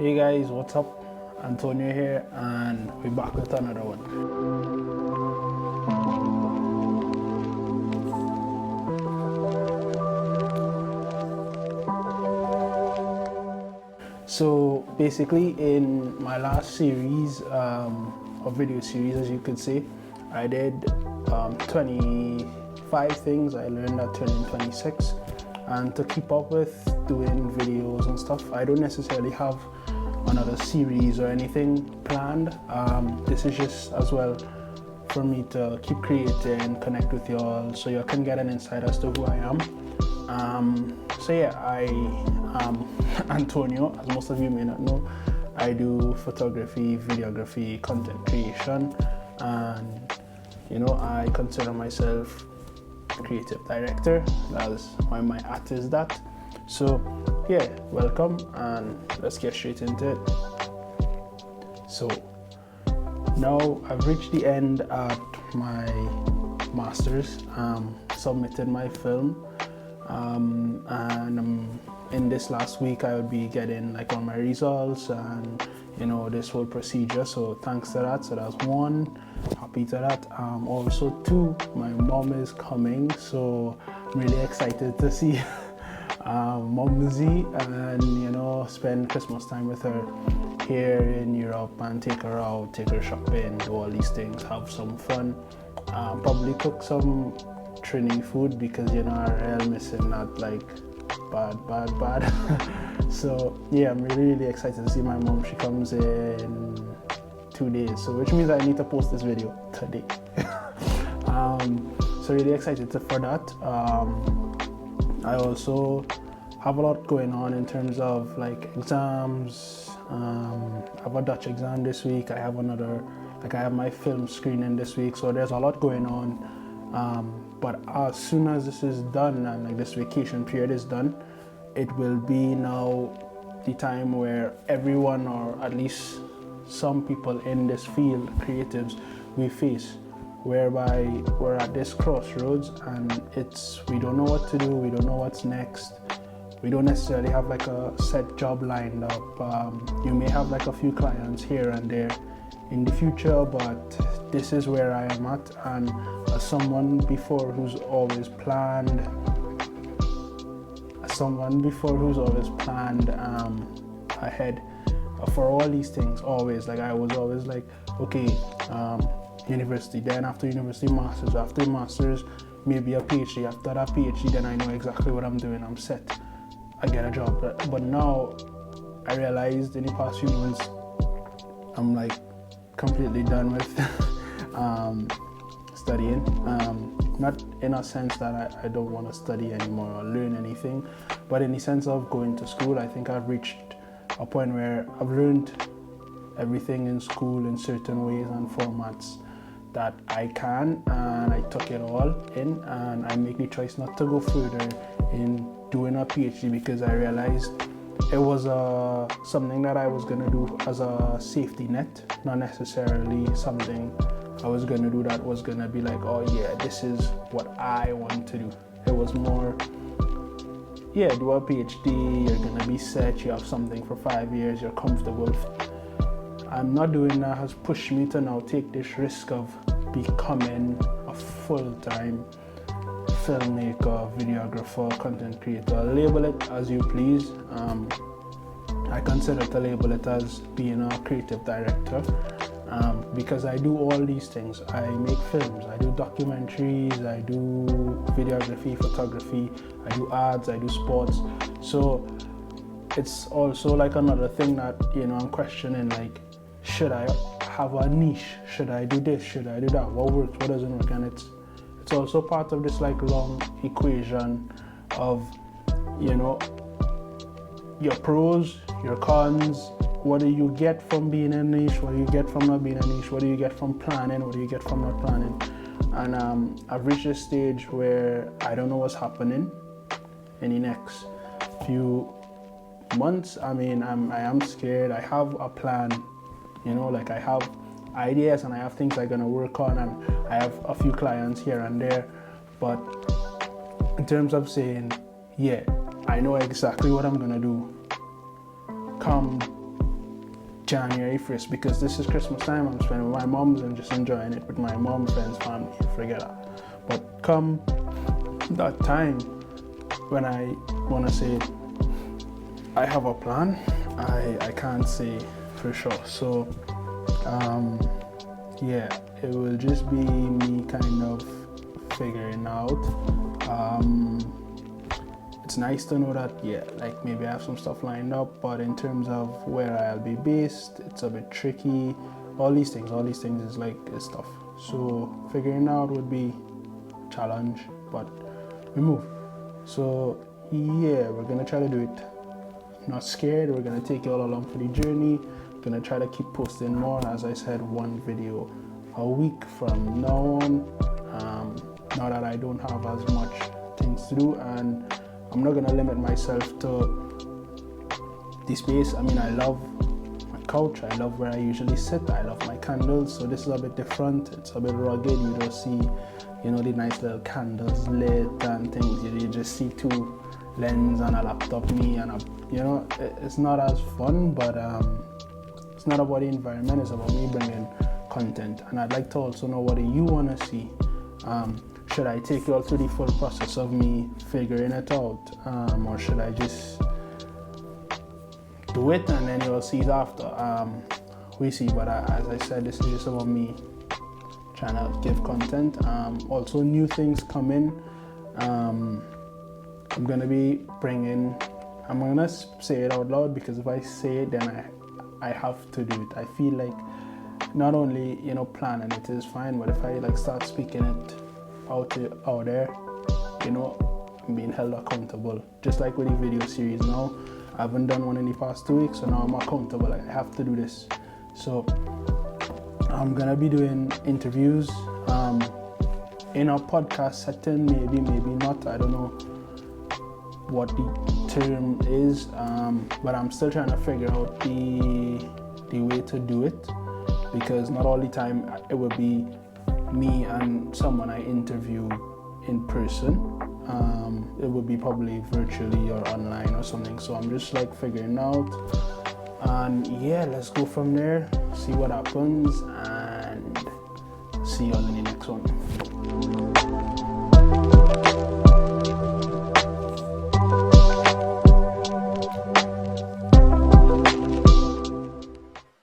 Hey guys, what's up? Antonio here, and we're back with another one. So basically, in my last series, of video series, as you could say, I did 25 things I learned at turning 26, and to keep up with doing videos and stuff, I don't necessarily have another series or anything planned. This is just as well for me to keep creating, connect with y'all, so you can get an insight as to who I am. So yeah, I am Antonio, as most of you may not know. I do photography, videography, content creation, and I consider myself creative director. That's why my art is that. So yeah, welcome, and let's get straight into it. So now I've reached the end at my master's, submitted my film, and in this last week I would be getting like all my results and this whole procedure. So thanks to that. So that's one, happy to that. Also two, my mom is coming, so I'm really excited to see Mom Z and spend Christmas time with her here in Europe and take her out, take her shopping, do all these things, have some fun, probably cook some Trini food because I really missing that, like bad. So yeah, I'm really excited to see my mom. She comes in 2 days, so which means I need to post this video today. So really excited for that. I also have a lot going on in terms of like exams. I have a Dutch exam this week. I have my film screening this week. So there's a lot going on. But as soon as this is done and like this vacation period is done, it will be now the time where everyone, or at least some people in this field, creatives, we face, whereby we're at this crossroads and we don't know what to do, we don't know what's next. We don't necessarily have like a set job lined up. You may have like a few clients here and there in the future, but this is where I am at. And as someone before who's always planned ahead for all these things, always, like I was always like, okay, university, then after university, masters, after masters, maybe a PhD, after that PhD, then I know exactly what I'm doing, I'm set, I get a job. But now I realized in the past few months, I'm like completely done with studying. Not in a sense that I don't want to study anymore or learn anything, but in the sense of going to school. I think I've reached a point where I've learned everything in school in certain ways and formats that I can, and I took it all in, and I make the choice not to go further in doing a PhD because I realized it was something that I was going to do as a safety net, not necessarily something I was going to do that was going to be like, oh yeah, this is what I want to do. It was more, yeah, do a PhD, you're going to be set, you have something for 5 years, you're comfortable. I'm not doing that has pushed me to now take this risk of becoming a full-time filmmaker, videographer, content creator. Label it as you please. I consider to label it as being a creative director because I do all these things. I make films, I do documentaries, I do videography, photography, I do ads, I do sports. So it's also like another thing that I'm questioning, like, should I have a niche? Should I do this? Should I do that? What works? What doesn't work? And it's also part of this like long equation of your pros, your cons. What do you get from being a niche? What do you get from not being a niche? What do you get from planning? What do you get from not planning? And I've reached a stage where I don't know what's happening in the next few months. I mean, I am scared. I have a plan, like I have ideas and I have things I'm gonna work on, and I have a few clients here and there. But in terms of saying, yeah, I know exactly what I'm gonna do come January 1st, because this is Christmas time. I'm spending with my moms and just enjoying it with my mom, friends, family, forget that. But come that time when I want to say I have a plan, I can't say for sure. So yeah, it will just be me kind of figuring out. It's nice to know that, yeah, like maybe I have some stuff lined up, but in terms of where I'll be based, it's a bit tricky. All these things is tough. So figuring out would be a challenge, but we move. So yeah, we're gonna try to do it. Not scared. We're gonna take you all along for the journey. We're gonna try to keep posting more. As I said, one video a week from now on. Now that I don't have as much things to do, and I'm not gonna limit myself to the space. I mean, I love my couch, I love where I usually sit, I love my candles, so this is a bit different. It's a bit rugged. You don't see, you know, the nice little candles lit and things. You just see two lens and a laptop, me and a, you know, it's not as fun, but it's not about the environment, it's about me bringing content. And I'd like to also know what do you want to see. Should I take you all through the full process of me figuring it out, or should I just do it and then you'll see it after? We see, but as I said, this is just about me trying to give content. Also, new things come in. I'm gonna be bringing, I'm gonna say it out loud, because if I say it, then I have to do it. I feel like not only, you know, planning it is fine, but if I like start speaking it out there, you know, I'm being held accountable. Just like with the video series now, I haven't done one in the past 2 weeks, so now I'm accountable. I have to do this. So I'm gonna be doing interviews in a podcast setting, maybe not. I don't know what the term is, but I'm still trying to figure out the way to do it, because not all the time it will be me and someone I interview in person. It would be probably virtually or online or something. So I'm just like figuring out, and yeah, let's go from there, see what happens, and see you all in the next one.